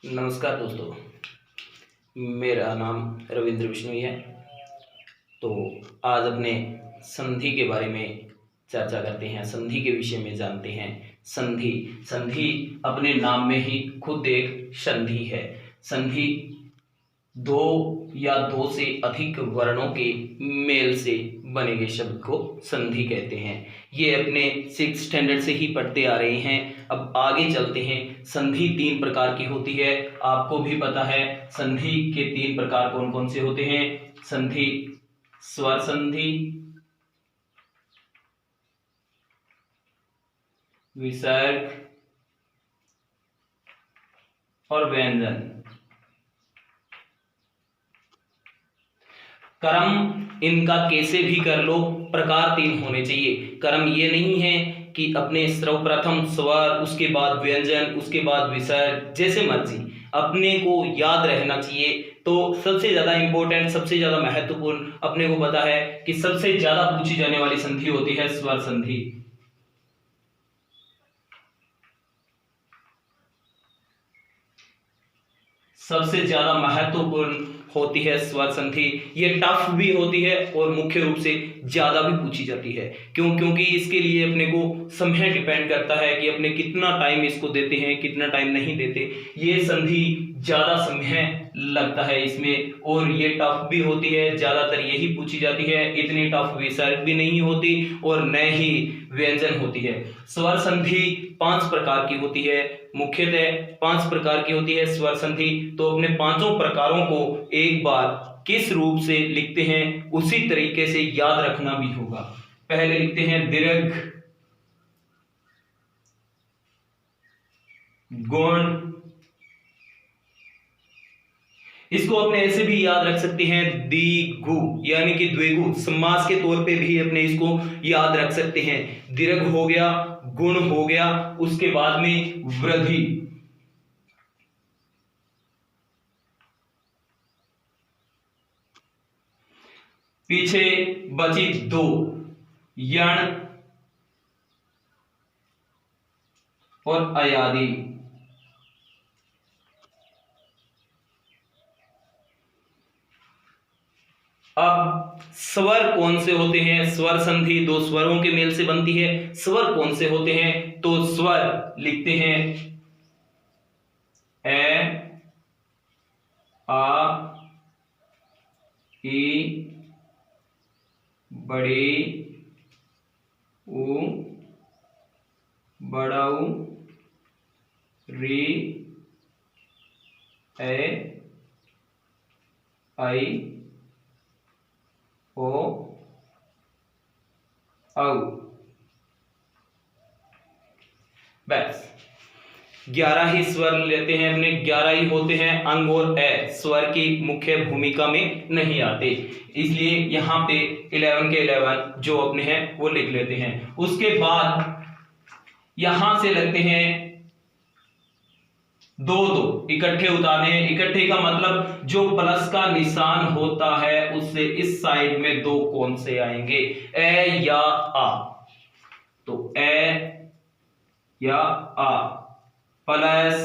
नमस्कार दोस्तों, मेरा नाम रविंद्र बिश्नोई है। तो आज अपने संधि के बारे में चर्चा करते हैं, संधि के विषय में जानते हैं। संधि संधि अपने नाम में ही खुद एक संधि है। संधि दो या दो से अधिक वर्णों के मेल से बने गए शब्द को संधि कहते हैं। ये अपने 6th स्टैंडर्ड से ही पढ़ते आ रहे हैं। अब आगे चलते हैं। संधि 3 प्रकार की होती है, आपको भी पता है। संधि के 3 प्रकार कौन कौन से होते हैं? संधि, स्वर संधि, विसर्ग और व्यंजन। क्रम इनका कैसे भी कर लो, प्रकार 3 होने चाहिए। क्रम ये नहीं है कि अपने सर्वप्रथम स्वर, उसके बाद व्यंजन, उसके बाद विसर्ग, जैसे मर्जी अपने को याद रहना चाहिए। तो सबसे ज्यादा इंपॉर्टेंट, सबसे ज्यादा महत्वपूर्ण अपने को पता है कि सबसे ज्यादा पूछी जाने वाली संधि होती है स्वर संधि। सबसे ज्यादा महत्वपूर्ण होती है स्वर संधि। ये टफ भी होती है और मुख्य रूप से ज्यादा भी पूछी जाती है। क्योंकि इसके लिए अपने को समय डिपेंड करता है कि अपने कितना टाइम इसको देते हैं, कितना टाइम नहीं देते। ये संधि ज्यादा समय लगता है इसमें, और ये टफ भी होती है, ज्यादातर यही पूछी जाती है। इतनी टफ विसर्ग भी नहीं होती और न ही व्यंजन होती है। स्वर संधि 5 प्रकार की होती है, मुख्यतः 5 प्रकार की होती है स्वर संधि। तो अपने 5 प्रकारों को एक बार किस रूप से लिखते हैं उसी तरीके से याद रखना भी होगा। पहले लिखते हैं दीर्घ, गुण। इसको अपने ऐसे भी याद रख सकते हैं द्विगु, यानी कि द्विगु समास के तौर पे भी अपने इसको याद रख सकते हैं। दीर्घ हो गया, गुण हो गया, उसके बाद में वृद्धि। पीछे बची 2, यण और अयादि। अब स्वर कौन से होते हैं? स्वर संधि 2 स्वरों के मेल से बनती है। स्वर कौन से होते हैं? तो स्वर लिखते हैं ए, आ, ई, बड़ी ऊ, बड़ा ऊ, री, ए, आई, ओ, औ। बस 11 ही स्वर लेते हैं अपने, 11 ही होते हैं। अंग और ए स्वर की मुख्य भूमिका में नहीं आते, इसलिए यहां पे 11 के 11 जो अपने हैं वो लिख लेते हैं। उसके बाद यहां से लगते हैं 2 इकट्ठे उतारने हैं। इकट्ठे का मतलब जो प्लस का निशान होता है उससे इस साइड में 2 कौन से आएंगे? ए या आ। तो ए या आ प्लस,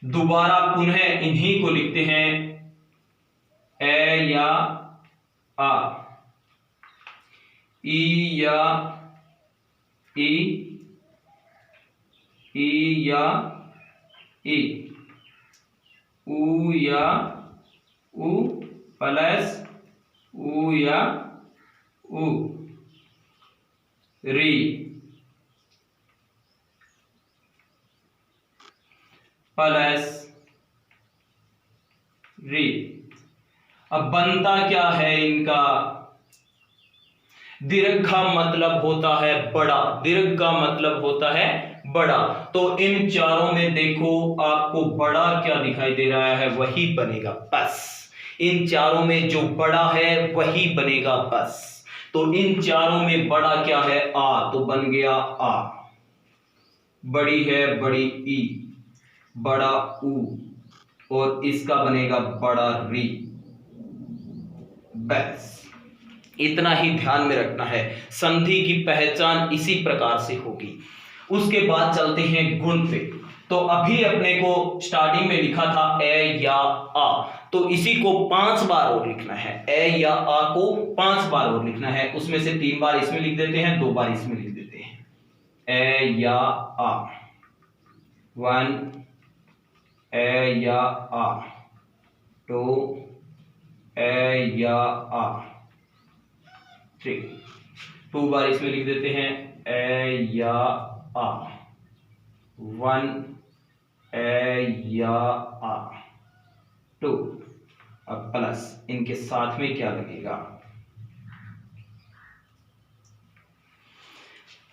दोबारा पुनः इन्हीं को लिखते हैं ए या आ, ई या ई, ई या ई, ऊ या ऊ प्लस ऊ या ऊ, री प्लस री। अब बनता क्या है इनका? दीर्घ का मतलब होता है बड़ा, दीर्घ का मतलब होता है बड़ा। तो इन चारों में देखो आपको बड़ा क्या दिखाई दे रहा है, वही बनेगा बस। इन चारों में जो बड़ा है वही बनेगा बस। तो इन चारों में बड़ा क्या है? आ, तो बन गया आ। बड़ी है बड़ी ई, बड़ा ऊ, और इसका बनेगा बड़ा री। बस इतना ही ध्यान में रखना है। संधि की पहचान इसी प्रकार से होगी। उसके बाद चलते हैं गुण पे। तो अभी अपने को स्टार्टिंग में लिखा था ए या आ, तो इसी को 5 बार और लिखना है। ए या आ को 5 बार और लिखना है, उसमें से 3 बार इसमें लिख देते हैं, 2 बार इसमें लिख देते हैं। ए या आ, 1 ए या आ, 2 ए या आ, 3, 2 बार इसमें लिख देते हैं ए या आ, 1 ए या आ, 2। अब प्लस इनके साथ में क्या लगेगा,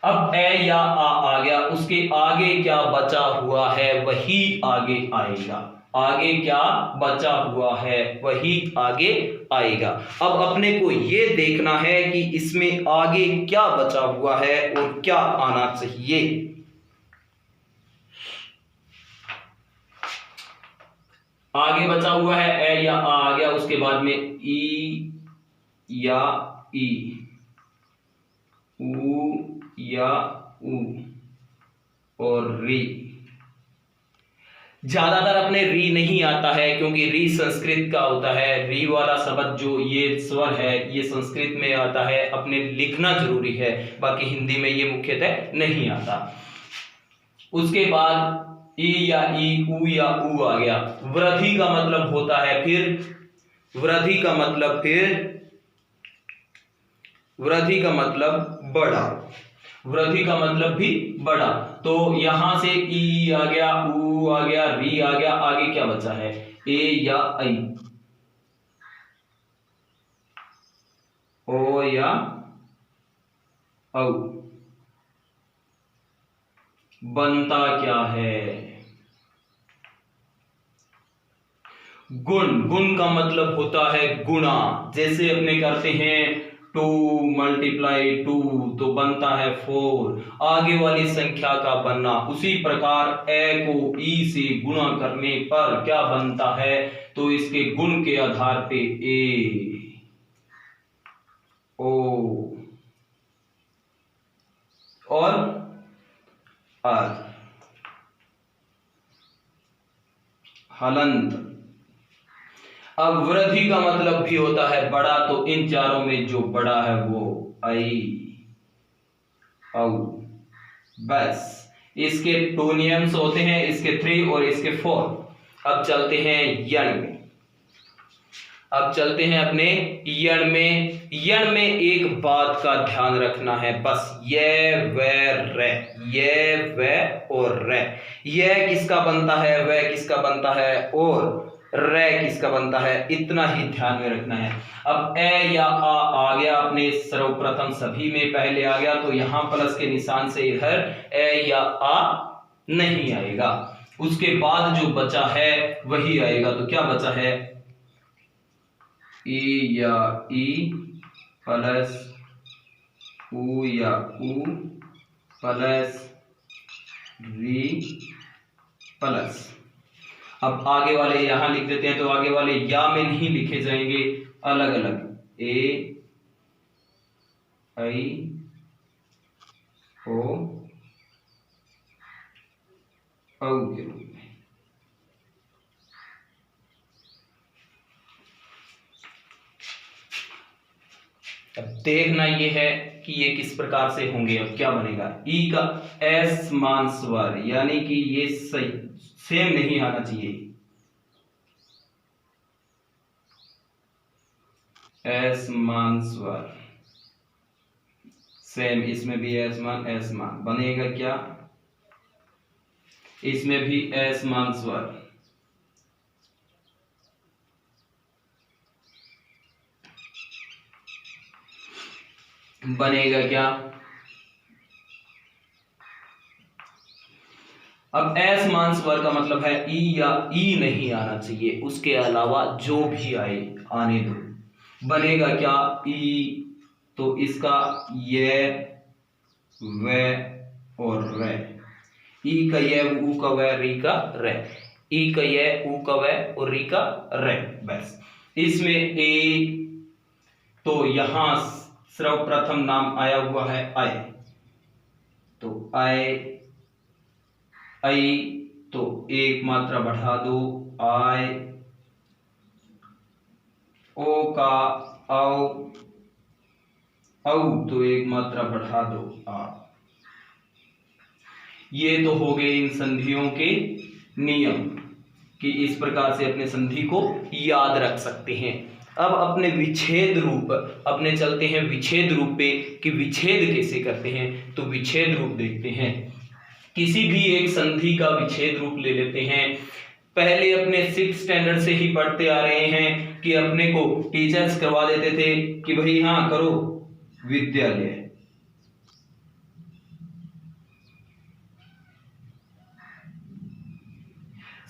अब ए या आ गया, उसके आगे क्या बचा हुआ है वही आगे आएगा। आगे क्या बचा हुआ है वही आगे आएगा। अब अपने को ये देखना है कि इसमें आगे क्या बचा हुआ है और क्या आना चाहिए। आगे बचा हुआ है ए या आ गया, उसके बाद में ई या ई, ऊ या ऊ और री। ज्यादातर अपने री नहीं आता है क्योंकि री संस्कृत का होता है। री वाला शब्द जो ये स्वर है ये संस्कृत में आता है, अपने लिखना जरूरी है, बाकी हिंदी में ये मुख्यतः नहीं आता। उसके बाद ई या ई, ऊ या ऊ आ गया। वृद्धि का मतलब होता है वृद्धि का मतलब बड़ा, वृद्धि का मतलब भी बड़ा। तो यहां से ई आ गया, ऊ आ गया, री आ गया, आगे क्या बचा है ए या आई, ओ या औ। बनता क्या है गुण। गुण का मतलब होता है गुणा। जैसे अपने करते हैं 2 × 2 तो बनता है 4, आगे वाली संख्या का बनना। उसी प्रकार ए को ई से गुणा करने पर क्या बनता है, तो इसके गुण के आधार पे ए, ओ और आर, हलंत। अब वृद्धि का मतलब भी होता है बड़ा, तो इन चारों में जो बड़ा है वो आई, औ। बस इसके 2 नियम्स होते हैं, इसके 3 और इसके 4। अब चलते हैं यण में। अब चलते हैं अपने यण में। यण में एक बात का ध्यान रखना है बस, ये व रे, ये व और रे। यह किसका बनता है, वह किसका बनता है और रे किसका बनता है, इतना ही ध्यान में रखना है। अब ए या आ गया अपने सर्वप्रथम सभी में पहले आ गया, तो यहां प्लस के निशान से इधर ए या आ नहीं आएगा। उसके बाद जो बचा है वही आएगा। तो क्या बचा है ई या ई प्लस ऊ या ऊ प्लस री प्लस। अब आगे वाले यहां लिख देते हैं, तो आगे वाले या में नहीं लिखे जाएंगे, अलग अलग ए आई ओ औ के रूप में। अब देखना ये है कि ये किस प्रकार से होंगे। अब क्या बनेगा, ई का एस मान स्वर, यानी कि ये सही सेम नहीं आना चाहिए। एस मान स्वर सेम, इसमें भी एस मान बनेगा क्या, इसमें भी एस मान स्वर। बनेगा क्या, अब एस मान स्वर का मतलब है ई या ई नहीं आना चाहिए, उसके अलावा जो भी आए आने दो। बनेगा क्या ई, तो इसका ये व और रे, ई का ये, ऊ का व, री का रे, ई का ये, ऊ का व और री का रे। बस इसमें ए, तो यहां सर्वप्रथम नाम आया हुआ है आय, तो आय आई, तो एक मात्रा बढ़ा दो आय, ओ का औ, औ तो एक मात्रा बढ़ा दो आ। ये तो हो गए इन संधियों के नियम कि इस प्रकार से अपने संधि को याद रख सकते हैं। अब अपने विच्छेद रूप, अपने चलते हैं विच्छेद रूप पे कि विच्छेद कैसे करते हैं। तो विच्छेद रूप देखते हैं, किसी भी एक संधि का विच्छेद रूप ले लेते हैं। पहले अपने 6th स्टैंडर्ड से ही पढ़ते आ रहे हैं कि अपने को टीचर्स करवा देते थे कि भाई हाँ करो विद्यालय।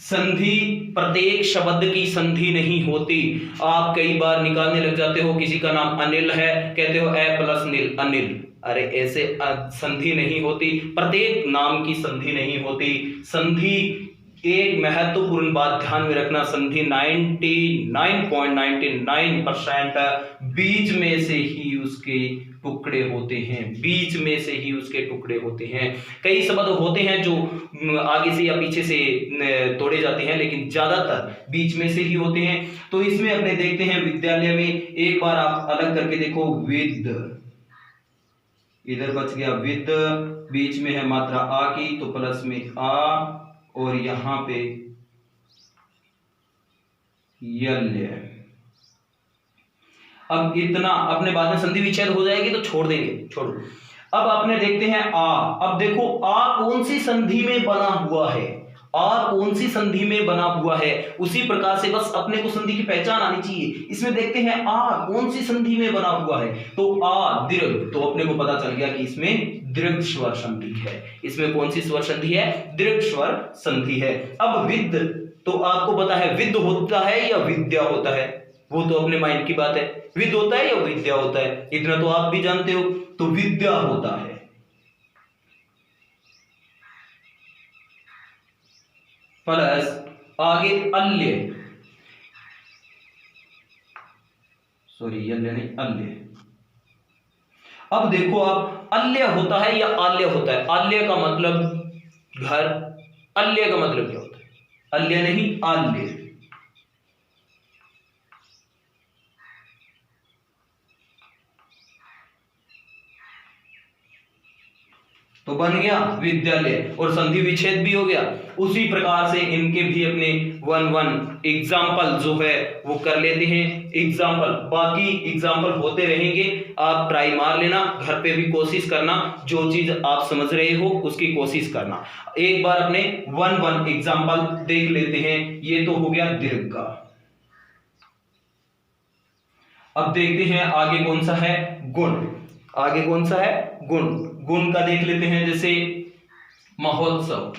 संधि प्रत्येक शब्द की संधि नहीं होती। आप कई बार निकालने लग जाते हो, किसी का नाम अनिल है, कहते हो ए प्लस नील अनिल। अरे ऐसे संधि नहीं होती, प्रत्येक नाम की संधि नहीं होती। संधि, एक महत्वपूर्ण बात ध्यान में रखना, संधि 99.99% बीच में से ही उसके टुकड़े होते हैं, बीच में से ही उसके टुकड़े होते हैं। कई शब्द होते हैं जो आगे से या पीछे से तोड़े जाते हैं, लेकिन ज्यादातर बीच में से ही होते हैं। तो इसमें अपने देखते हैं विद्यालय में, एक बार आप अलग करके देखो, विद, इधर बच गया विद, बीच में है मात्रा आ की तो प्लस में आ, और यहां पे यल्य। अब इतना अपने बाद में संधि विच्छेद हो जाएगी तो छोड़ देंगे, छोड़ो। अब अपने देखते हैं आ। अब देखो आ कौन सी संधि में बना हुआ है, आ कौन सी संधि में बना हुआ है। उसी प्रकार से बस अपने को संधि की पहचान आनी चाहिए। इसमें देखते हैं आ कौन सी संधि में बना हुआ है, तो आ दीर्घ, तो अपने को पता चल गया कि इसमें दीर्घ स्वर संधि है। इसमें कौन सी स्वर संधि है, दीर्घ स्वर संधि है। अब विद, तो आपको पता है विद होता है या विद्या होता है, वो तो अपने माइंड की बात है। विद होता है या विद्या होता है, इतना तो आप भी जानते हो, तो विद्या होता है। प्लस आगे अल्य, सॉरी अल्य नहीं अल्य। अब देखो आप, अल्य होता है या आल्य होता है। आल्य का मतलब घर, अल्य का मतलब क्या होता है, अल्य नहीं आल्य। तो बन गया विद्यालय और संधि विच्छेद भी हो गया। उसी प्रकार से इनके भी अपने वन वन एग्जाम्पल जो है वो कर लेते हैं। एग्जाम्पल, बाकी एग्जाम्पल होते रहेंगे, आप ट्राई मार लेना, घर पे भी कोशिश करना, जो चीज आप समझ रहे हो उसकी कोशिश करना। एक बार अपने वन वन एग्जाम्पल देख लेते हैं। ये तो हो गया दीर्घ का। अब देखते हैं आगे कौन सा है, गुण। आगे कौन सा है, गुण। गुण का देख लेते हैं, जैसे महोत्सव,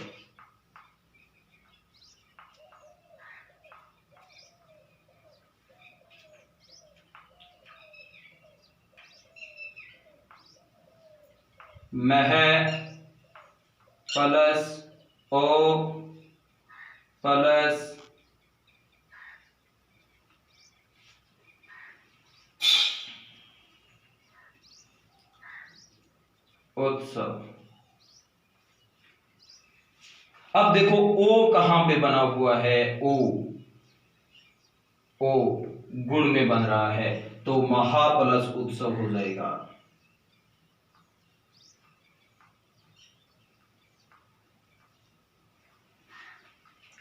मह प्लस ओ प्लस उत्सव। अब देखो ओ कहां पे बना हुआ है, ओ, ओ गुण में बन रहा है, तो महा प्लस उत्सव हो जाएगा।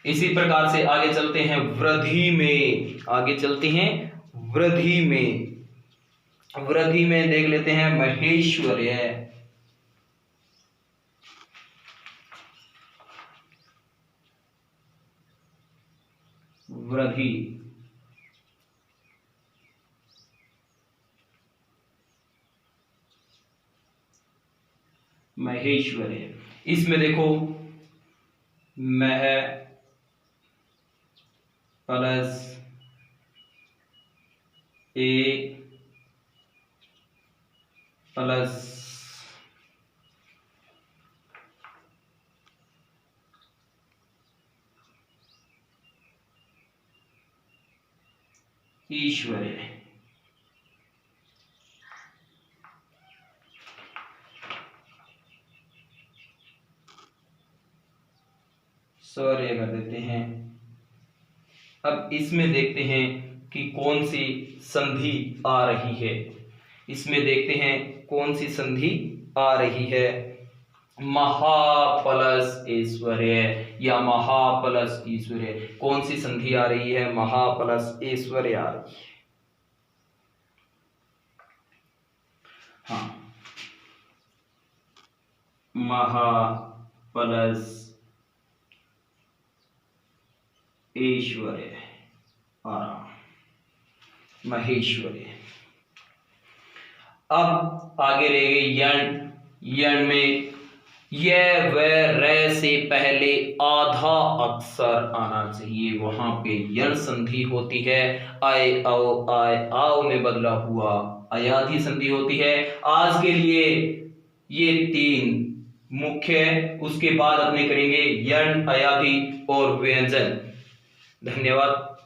इसी प्रकार से आगे चलते हैं वृद्धि में, आगे चलते हैं वृद्धि में। वृद्धि में देख लेते हैं महेश्वर्य, वृद्धि, महेश्वर्य। इसमें देखो मह प्लस ए प्लस ईश्वर्य। स्वर्य कर देते हैं। अब इसमें देखते हैं कि कौन सी संधि आ रही है। इसमें देखते हैं कौन सी संधि आ रही है। महा प्लस ऐश्वर्य या महा प्लस ईश्वर्य, कौन सी संधि आ रही है? महा प्लस ऐश्वर्य आ रही है। हाँ, महा प्लस ऐश्वर्य महेश्वरी। अब आगे रह गए यण। यण में य व र से पहले आधा अक्षर आना चाहिए, वहां पे यण संधि होती है। आय आओ में बदला हुआ अयाधि संधि होती है। आज के लिए ये 3 मुख्य है, उसके बाद अपने करेंगे यण, अयाधि और व्यंजन। धन्यवाद।